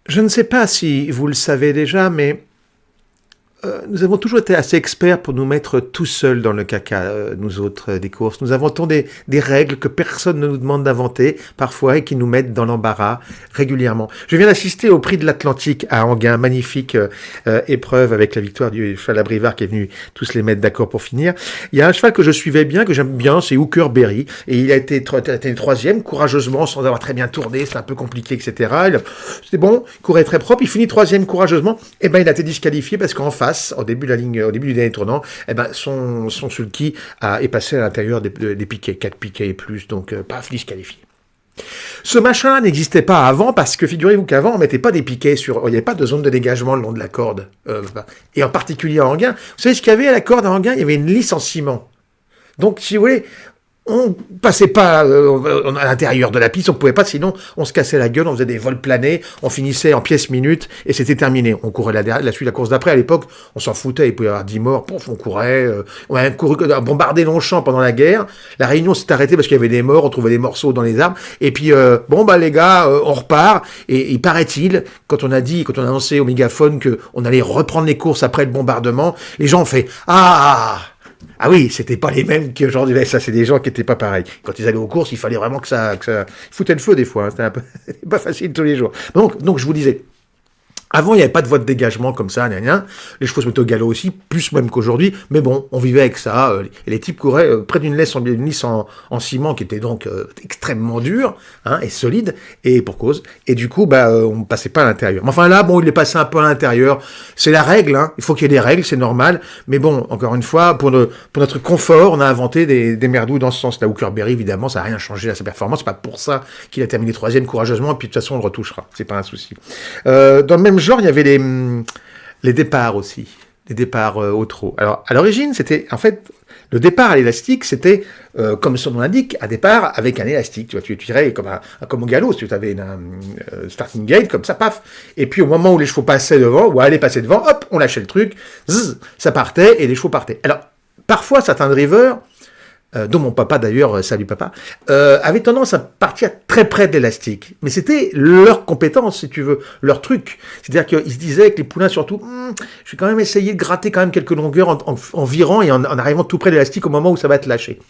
Je ne sais pas si vous le savez déjà, mais nous avons toujours été assez experts pour nous mettre tout seuls dans le caca, nous autres des courses. Nous inventons des règles que personne ne nous demande d'inventer, parfois, et qui nous mettent dans l'embarras régulièrement. Je viens d'assister au Prix de l'Atlantique à Enghien, magnifique épreuve avec la victoire du cheval à Brivard qui est venu tous les mettre d'accord pour finir. Il y a un cheval que je suivais bien, que j'aime bien, c'est Hooker Berry, et il a été troisième, courageusement, sans avoir très bien tourné, c'est un peu compliqué, etc. C'était bon, il courait très propre, il finit troisième courageusement, et ben il a été disqualifié parce qu'en face, au début de la ligne, au début du dernier tournant, eh ben son sulky est passé à l'intérieur des piquets, 4 piquets et plus, donc paf, disqualifié. Ce machin n'existait pas avant parce que figurez-vous qu'avant on mettait pas des piquets sur, il n'y avait pas de zone de dégagement le long de la corde, et en particulier à Enghien. Vous savez ce qu'il y avait à la corde à Enghien? Il y avait une lisse en ciment. Donc si vous voulez, on passait pas à l'intérieur de la piste, on pouvait pas, sinon on se cassait la gueule, on faisait des vols planés, on finissait en pièces minutes et c'était terminé. On courait la suite de la course d'après. À l'époque, on s'en foutait, il pouvait y avoir 10 morts, pouf, on courait, on a bombardé Longchamp pendant la guerre. La réunion s'est arrêtée parce qu'il y avait des morts, on trouvait des morceaux dans les arbres. Et puis bon bah les gars, on repart. Et il paraît-il, quand on a annoncé au mégaphone que on allait reprendre les courses après le bombardement, les gens ont fait ah oui, c'était pas les mêmes qu'aujourd'hui. Ça, c'est des gens qui étaient pas pareils. Quand ils allaient aux courses, il fallait vraiment que ça foutait le feu des fois. Hein. C'était un peu pas facile tous les jours. Donc je vous disais. Avant, il n'y avait pas de voie de dégagement comme ça, les chevaux se mettaient au galop aussi, plus même qu'aujourd'hui, mais bon, on vivait avec ça, et les types couraient près d'une lisse en ciment qui était donc extrêmement dure, et solide, et pour cause, et du coup, on passait pas à l'intérieur. Mais enfin là, bon, il est passé un peu à l'intérieur, c'est la règle, il faut qu'il y ait des règles, c'est normal, mais bon, encore une fois, pour notre confort, on a inventé des merdouilles dans ce sens. La Hooker Berry, évidemment, ça n'a rien changé à sa performance, c'est pas pour ça qu'il a terminé troisième courageusement, et puis de toute façon, on le retouchera, c'est pas un souci. Dans le même genre, il y avait les départs aussi, les départs au trot. Alors, à l'origine, c'était, en fait, le départ à l'élastique, c'était, comme son nom l'indique, un départ avec un élastique. Tu vois, tu tirais comme au galop, si tu avais un starting gate, comme ça, paf. Et puis, au moment où les chevaux passaient devant, ou allaient passer devant, hop, on lâchait le truc, zzz, ça partait, et les chevaux partaient. Alors, parfois, certains drivers, dont mon papa d'ailleurs, salut papa, avait tendance à partir très près de l'élastique. Mais c'était leur compétence, si tu veux, leur truc. C'est-à-dire qu'ils se disaient que les poulains, surtout, je vais quand même essayer de gratter quand même quelques longueurs en virant et en arrivant tout près de l'élastique au moment où ça va être lâché.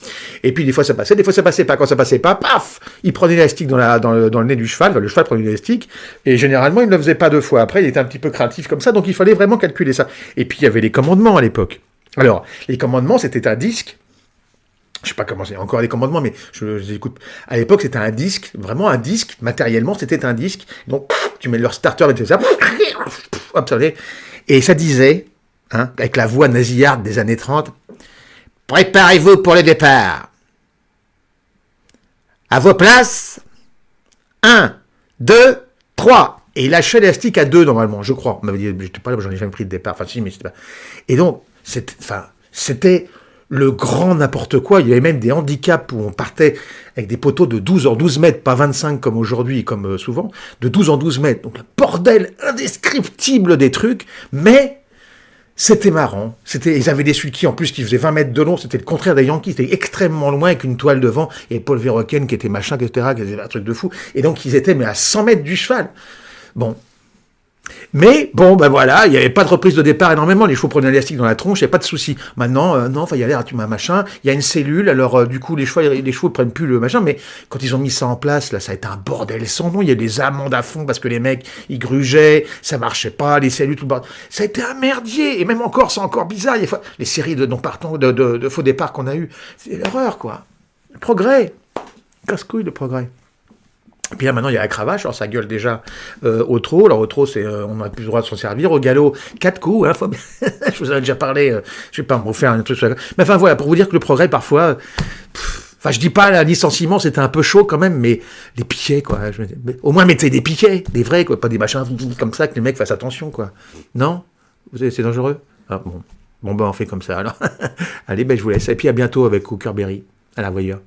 Et puis des fois ça passait, des fois ça passait pas. Quand ça passait pas, paf, ils prenaient l'élastique dans le nez du cheval, enfin, le cheval prenait l'élastique, et généralement il ne le faisait pas deux fois. Après, il était un petit peu craintif comme ça, donc il fallait vraiment calculer ça. Et puis il y avait les commandements à l'époque. Alors, les commandements, c'était un disque. Je sais pas comment c'est encore des commandements, mais je les écoute. À l'époque, c'était un disque, vraiment un disque, matériellement, c'était un disque. Donc, tu mets leur starter, et ça, hop, ça allait. Et ça disait, avec la voix nasillarde des années 30, préparez-vous pour le départ. À vos places, 1, 2, 3. Et il lâchait l'élastique à 2, normalement, je crois. On m'avait dit, j'étais pas là, j'en ai jamais pris de départ. Enfin, si, mais c'était pas. Et donc, c'était le grand n'importe quoi. Il y avait même des handicaps où on partait avec des poteaux de 12 en 12 mètres, pas 25 comme aujourd'hui, comme souvent, de 12 en 12 mètres. Donc, le bordel indescriptible des trucs, mais c'était marrant. Ils avaient des sulky en plus qui faisaient 20 mètres de long. C'était le contraire des Yankees. C'était extrêmement loin avec une toile devant. Et Paul Verhoeven qui était machin, etc., qui faisait un truc de fou. Et donc, ils étaient mais à 100 mètres du cheval. Bon. Mais, bon, voilà, il n'y avait pas de reprise de départ énormément, les chevaux prenaient l'élastique dans la tronche, il n'y avait pas de souci. Maintenant, non, il y a tu m'as machin, il y a une cellule, alors du coup, les chevaux ne prennent plus le machin, mais quand ils ont mis ça en place, là, ça a été un bordel sans nom, il y a des amendes à fond parce que les mecs, ils grugeaient, ça marchait pas, les cellules, tout le bordel. Ça a été un merdier, et même encore, c'est encore bizarre, les séries de faux départs qu'on a eu, c'est l'horreur, quoi. Le progrès. Casse-couille, le progrès. Et puis là, maintenant, il y a la cravache, alors ça gueule déjà au trot. Alors au trot, on n'a plus le droit de s'en servir. Au galop, 4 coups. Je vous en ai déjà parlé, je vais pas me refaire un truc sur la... Mais enfin, voilà, pour vous dire que le progrès, parfois... je dis pas, la licenciement, c'était un peu chaud quand même, mais les piquets, quoi. Au moins, mettez des piquets, des vrais, quoi. Pas des machins comme ça, que les mecs fassent attention, quoi. Non? C'est dangereux? Ah, bon. Bon, on fait comme ça, alors. Allez, je vous laisse. Et puis à bientôt avec Hooker Berry. À la voyeur.